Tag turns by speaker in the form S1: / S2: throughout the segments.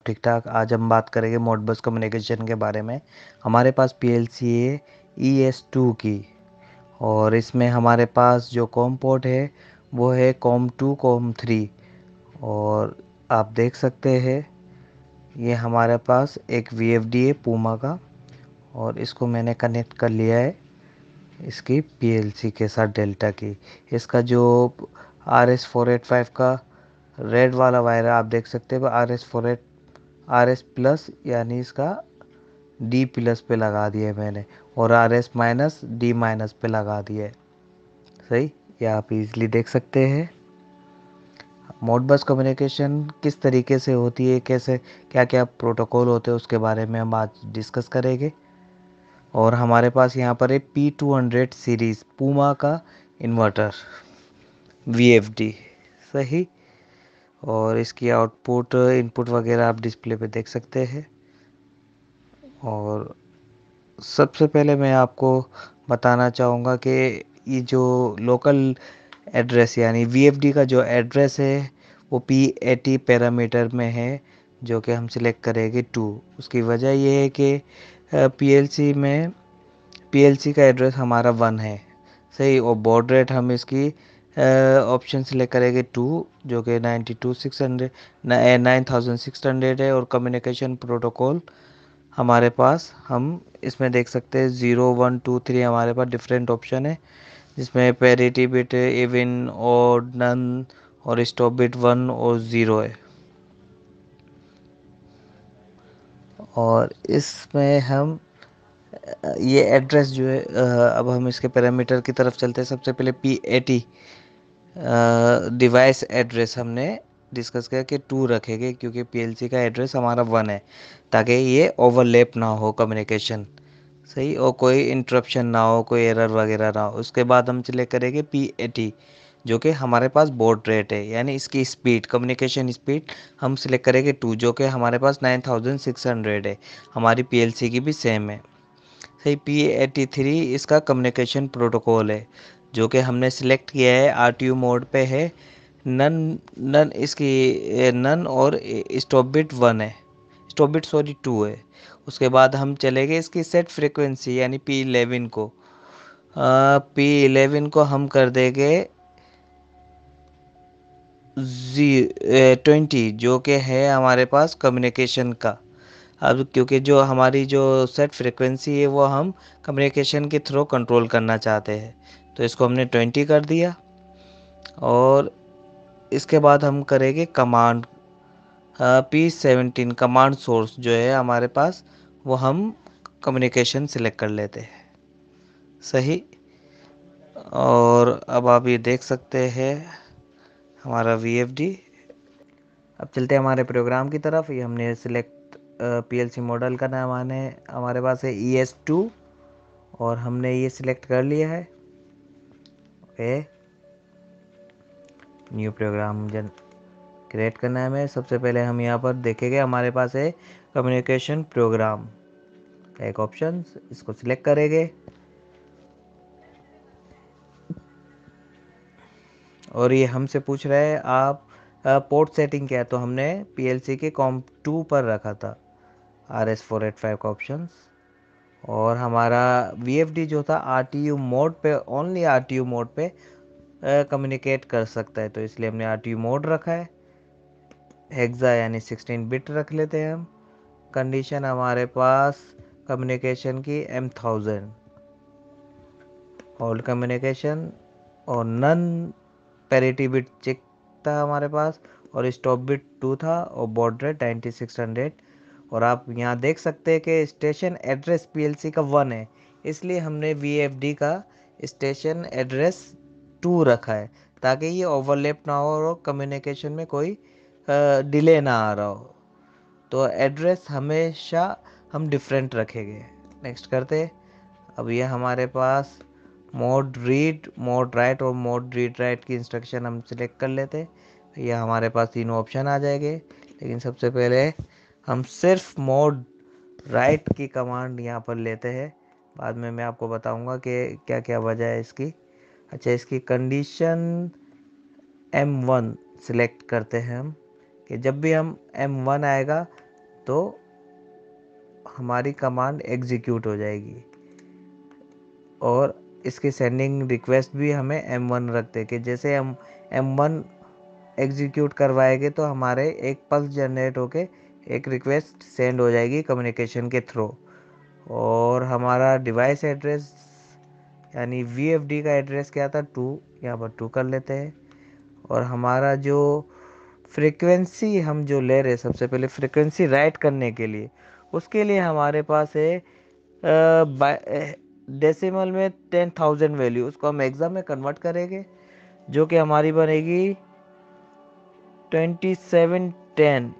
S1: ठीक ठाक। आज हम बात करेंगे मोडबस कम्युनिकेशन के बारे में। हमारे पास पीएलसी है ES2 की, और इसमें हमारे पास जो कॉम पोर्ट है वो है कॉम 2 कॉम 3। और आप देख सकते हैं ये हमारे पास एक VFD है पूमा का, और इसको मैंने कनेक्ट कर लिया है इसकी पीएलसी के साथ डेल्टा की। इसका जो RS485 का रेड वाला वायर है आप देख सकते हैं, RS प्लस यानी इसका D प्लस पे लगा दिया है मैंने, और RS माइनस D माइनस पे लगा दिया है। सही, ये आप इजीली देख सकते हैं। मोडबस कम्युनिकेशन किस तरीके से होती है, कैसे क्या क्या प्रोटोकॉल होते हैं, उसके बारे में हम आज डिस्कस करेंगे। और हमारे पास यहाँ पर है P200 सीरीज पूमा का इन्वर्टर VFD। सही, और इसकी आउटपुट इनपुट वगैरह आप डिस्प्ले पे देख सकते हैं। और सबसे पहले मैं आपको बताना चाहूँगा कि ये जो लोकल एड्रेस यानी VFD का जो एड्रेस है वो P80 पैरामीटर में है, जो कि हम सिलेक्ट करेंगे 2। उसकी वजह ये है कि PLC का एड्रेस हमारा 1 है। सही, और बॉड रेट हम इसकी ऑप्शन सिलेक्ट करेंगे 2, जो कि 9600 है। और कम्युनिकेशन प्रोटोकॉल हमारे पास हम इसमें देख सकते हैं 0 1 2 3 हमारे पास डिफरेंट ऑप्शन है, जिसमें parity bit, even, odd, none और स्टॉप बिट 1 और 0 है। और इसमें हम ये एड्रेस जो है अब हम इसके पैरामीटर की तरफ चलते हैं। सबसे पहले P80 डिवाइस एड्रेस हमने डिस्कस किया कि 2 रखेंगे, क्योंकि PLC का एड्रेस हमारा 1 है, ताकि ये ओवरलैप ना हो कम्युनिकेशन। सही, और कोई इंटरप्शन ना हो, कोई एरर वगैरह ना हो। उसके बाद हम सिलेक्ट करेंगे P80, जो कि हमारे पास बॉड रेट है, यानी इसकी स्पीड, कम्युनिकेशन स्पीड हम सिलेक्ट करेंगे 2, जो कि हमारे पास 9600 है। हमारी PLC की भी सेम है। सही, P83 इसका कम्युनिकेशन प्रोटोकॉल है, जो कि हमने सिलेक्ट किया है RTU मोड पे है। नन नन इसकी नन और स्टॉप बिट 1 है, स्टॉप बिट सॉरी 2 है। उसके बाद हम चलेंगे इसकी सेट फ्रीक्वेंसी यानी P11 को। P11 को हम कर देंगे 20, जो कि है हमारे पास कम्युनिकेशन का। अब क्योंकि जो हमारी जो सेट फ्रीक्वेंसी है वो हम कम्युनिकेशन के थ्रू कंट्रोल करना चाहते हैं, तो इसको हमने 20 कर दिया। और इसके बाद हम करेंगे कमांड P17 कमांड सोर्स जो है हमारे पास, वो हम कम्युनिकेशन सिलेक्ट कर लेते हैं। सही, और अब आप ये देख सकते हैं हमारा VFD। अब चलते हैं हमारे प्रोग्राम की तरफ। ये हमने सिलेक्ट PLC मॉडल का नाम आने हमारे पास है ES2, और हमने ये सिलेक्ट कर लिया है। ओके, न्यू प्रोग्राम जन क्रिएट करना है हमें। सबसे पहले हम यहाँ पर देखेंगे हमारे पास है कम्युनिकेशन प्रोग्राम का एक ऑप्शन, इसको सिलेक्ट करेंगे। और ये हमसे पूछ रहा है आप पोर्ट सेटिंग क्या है, तो हमने PLC के कॉम 2 पर रखा था RS485 का ऑप्शन। और हमारा VFD जो था RTU मोड पे, ओनली RTU मोड पे कम्युनिकेट कर सकता है, तो इसलिए हमने RTU मोड रखा है। हेक्सा यानी 16 बिट रख लेते हैं हम। कंडीशन हमारे पास कम्युनिकेशन की M1000 होल्ड कम्युनिकेशन, और नन पैरिटी बिट चेक था हमारे पास, और स्टॉप बिट 2 था, और बॉड रेट 9600। और आप यहाँ देख सकते हैं कि स्टेशन एड्रेस PLC का 1 है, इसलिए हमने VFD का स्टेशन एड्रेस 2 रखा है, ताकि ये ओवरलैप ना हो और कम्युनिकेशन में कोई डिले ना आ रहा हो। तो एड्रेस हमेशा हम डिफरेंट रखेंगे। नेक्स्ट करते। अब ये हमारे पास मोड रीड, मोड राइट और मोड रीड राइट की इंस्ट्रक्शन हम सिलेक्ट कर लेते। ये हमारे पास तीनों ऑप्शन आ जाएंगे, लेकिन सबसे पहले हम सिर्फ मोड राइट की कमांड यहाँ पर लेते हैं। बाद में मैं आपको बताऊंगा कि क्या क्या वजह है इसकी। अच्छा, इसकी कंडीशन M1 सिलेक्ट करते हैं हम, कि जब भी हम M1 आएगा तो हमारी कमांड एग्जीक्यूट हो जाएगी। और इसकी सेंडिंग रिक्वेस्ट भी हमें M1 रखते कि जैसे हम M1 एग्जीक्यूट करवाएंगे तो हमारे एक पल्स जनरेट होके एक रिक्वेस्ट सेंड हो जाएगी कम्युनिकेशन के थ्रू। और हमारा डिवाइस एड्रेस यानी VFD का एड्रेस क्या था 2, यहाँ पर 2 कर लेते हैं। और हमारा जो फ्रीक्वेंसी हम जो ले रहे हैं, सबसे पहले फ्रीक्वेंसी राइट करने के लिए उसके लिए हमारे पास है डेसिमल में 10,000 वैल्यू, उसको हम हेक्सा में कन्वर्ट करेंगे जो कि हमारी बनेगी 2710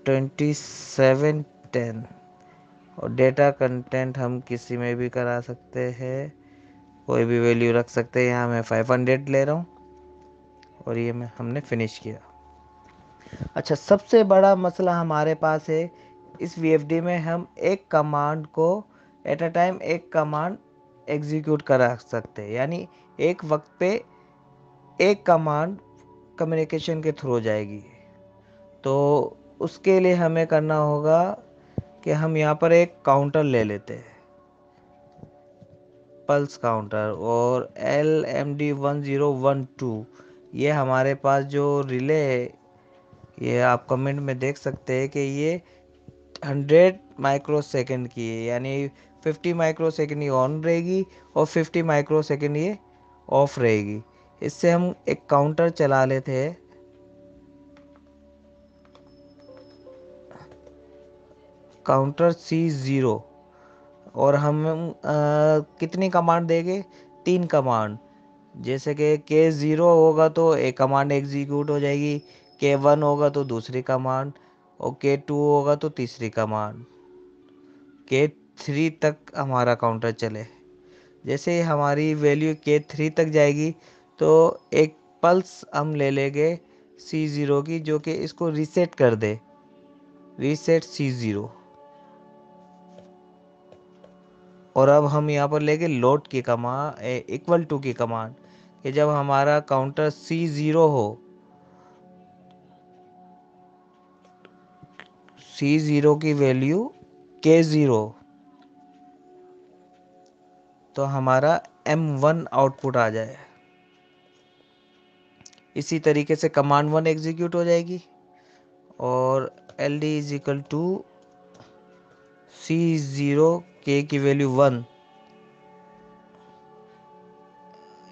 S1: 2710। और डेटा कंटेंट हम किसी में भी करा सकते हैं, कोई भी वैल्यू रख सकते हैं। यहाँ मैं 500 ले रहा हूँ और ये हमने फिनिश किया। अच्छा, सबसे बड़ा मसला हमारे पास है इस VFD में हम एक कमांड को एट अ टाइम एक कमांड एग्जीक्यूट करा सकते हैं, यानी एक वक्त पे एक कमांड कम्युनिकेशन के थ्रू जाएगी। तो उसके लिए हमें करना होगा कि हम यहाँ पर एक काउंटर ले लेते हैं, पल्स काउंटर, और LMD1012। ये हमारे पास जो रिले है, ये आप कमेंट में देख सकते हैं कि ये 100 माइक्रोसेकंड की है, यानी 50 माइक्रोसेकंड ये ऑन रहेगी और 50 माइक्रोसेकंड ये ऑफ रहेगी। इससे हम एक काउंटर चला लेते हैं, काउंटर C0। और हम कितनी कमांड देंगे, 3 कमांड। जैसे कि K0 होगा तो एक कमांड एग्जीक्यूट हो जाएगी, K1 होगा तो दूसरी कमांड, और K2 होगा तो तीसरी कमांड, K3 तक हमारा काउंटर चले। जैसे हमारी वैल्यू K3 तक जाएगी तो एक पल्स हम ले लेंगे C0 की, जो कि इसको रीसेट कर दे, रीसेट C0। और अब हम यहाँ पर लेंगे लोड की कमांड, इक्वल टू की कमांड, कि जब हमारा काउंटर C0 हो, C0 की वैल्यू K0, तो हमारा M1 आउटपुट आ जाए। इसी तरीके से कमांड 1 एग्जीक्यूट हो जाएगी और LD is equal to C0, K की वैल्यू 1।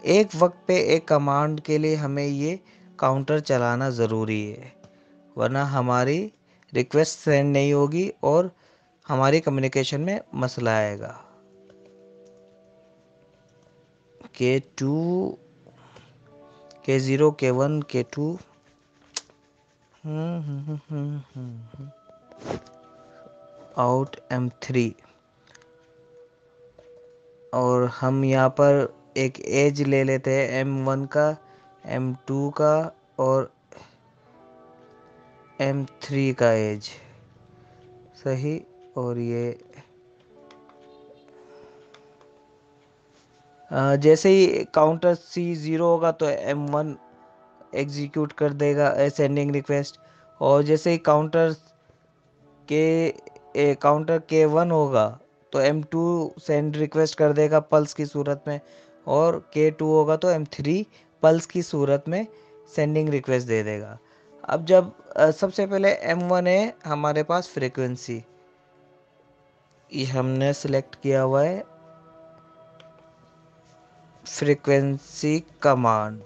S1: एक वक्त पे एक कमांड के लिए हमें ये काउंटर चलाना ज़रूरी है, वरना हमारी रिक्वेस्ट सेंड नहीं होगी और हमारी कम्युनिकेशन में मसला आएगा। K2, K0, K1, K2, out M3। और हम यहाँ पर एक एज ले लेते हैं M1 का, M2 का और M3 का एज, सही। और ये जैसे ही काउंटर C0 होगा तो M1 एग्जीक्यूट कर देगा सेंडिंग रिक्वेस्ट। और जैसे ही काउंटर K1 होगा तो M2 सेंड रिक्वेस्ट कर देगा पल्स की सूरत में, और K2 होगा तो M3 पल्स की सूरत में सेंडिंग रिक्वेस्ट दे देगा। अब जब सबसे पहले M1 है हमारे पास फ्रीक्वेंसी, ये हमने सिलेक्ट किया हुआ है फ्रीक्वेंसी कमांड,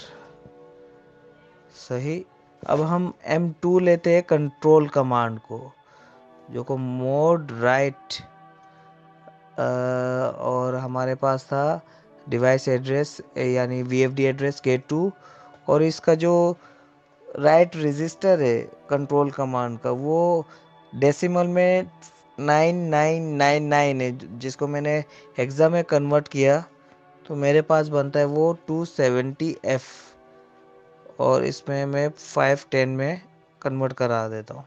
S1: सही। अब हम M2 लेते हैं कंट्रोल कमांड को, जो को मोड राइट, और हमारे पास था डिवाइस एड्रेस यानी VFD एड्रेस K2, और इसका जो राइट रजिस्टर है कंट्रोल कमांड का वो डेसिमल में 9999 है, जिसको मैंने हेक्सा में कन्वर्ट किया तो मेरे पास बनता है वो 270F, और इसमें मैं 510 में कन्वर्ट करा देता हूँ।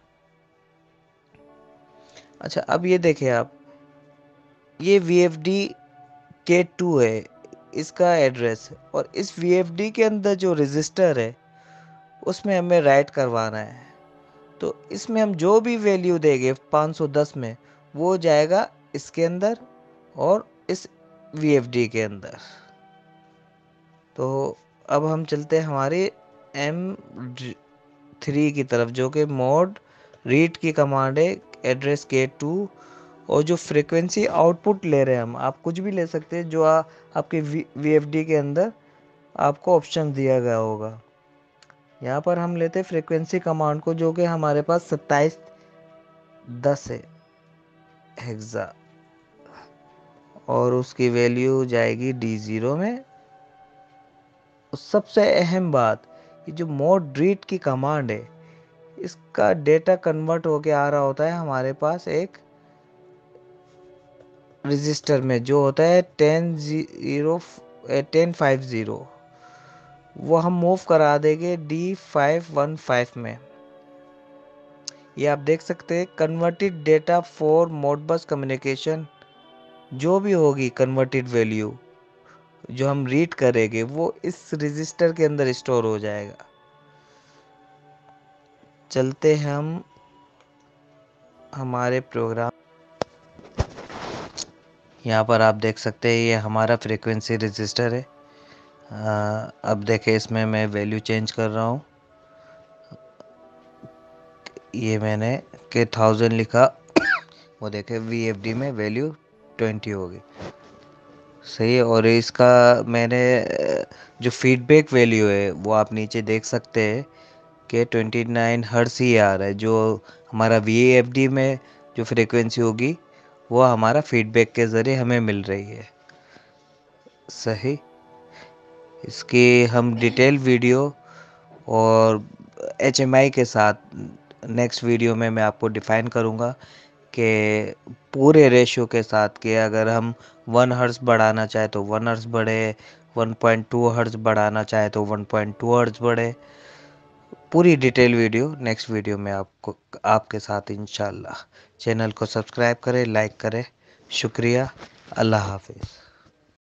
S1: अच्छा, अब ये देखिए आप, ये VFD K2 है इसका एड्रेस, और इस VFD के अंदर जो रजिस्टर है उसमें हमें राइट करवाना है। तो इसमें हम जो भी वैल्यू देंगे 510 में, वो जाएगा इसके अंदर और इस VFD के अंदर। तो अब हम चलते हैं हमारे M3 की तरफ, जो कि मोड रीड की कमांड है, एड्रेस K2। और जो फ्रीक्वेंसी आउटपुट ले रहे हैं हम, आप कुछ भी ले सकते हैं जो आपके VFD के अंदर आपको ऑप्शन दिया गया होगा। यहाँ पर हम लेते हैं फ्रीक्वेंसी कमांड को, जो कि हमारे पास 2710 है हेक्सा, और उसकी वैल्यू जाएगी D0 में। सबसे अहम बात, ये जो मोड रीड की कमांड है, इसका डेटा कन्वर्ट होके आ रहा होता है हमारे पास एक रजिस्टर में, जो होता है 1050, वो हम मूव करा देंगे D515 में। ये आप देख सकते हैं converted data for Modbus communication. जो भी होगी कन्वर्टेड वैल्यू जो हम रीड करेंगे, वो इस रजिस्टर के अंदर स्टोर हो जाएगा। चलते हैं हम हमारे प्रोग्राम। यहाँ पर आप देख सकते हैं ये हमारा फ्रीक्वेंसी रजिस्टर है। अब देखें, इसमें मैं वैल्यू चेंज कर रहा हूँ। ये मैंने के 1000 लिखा, वो देखे VFD में वैल्यू 20 होगी। सही है। और इसका मैंने जो फीडबैक वैल्यू है वो आप नीचे देख सकते हैं कि 29 हर्ट्ज ही आ रहा है। जो हमारा VFD में जो फ्रीक्वेंसी होगी वो हमारा फीडबैक के ज़रिए हमें मिल रही है। सही। इसकी हम डिटेल वीडियो और HMI के साथ नेक्स्ट वीडियो में मैं आपको डिफ़ाइन करूँगा कि पूरे रेशियो के साथ, कि अगर हम 1 हर्ट्ज़ बढ़ाना चाहे तो 1 हर्ट्ज़ बढ़े, 1.2 हर्ट्ज़ बढ़ाना चाहे तो 1.2 हर्ट्ज़ बढ़े। पूरी डिटेल वीडियो नेक्स्ट वीडियो में आपको आपके साथ इंशाल्लाह। चैनल को सब्सक्राइब करें, लाइक करें। शुक्रिया। अल्लाह हाफिज़।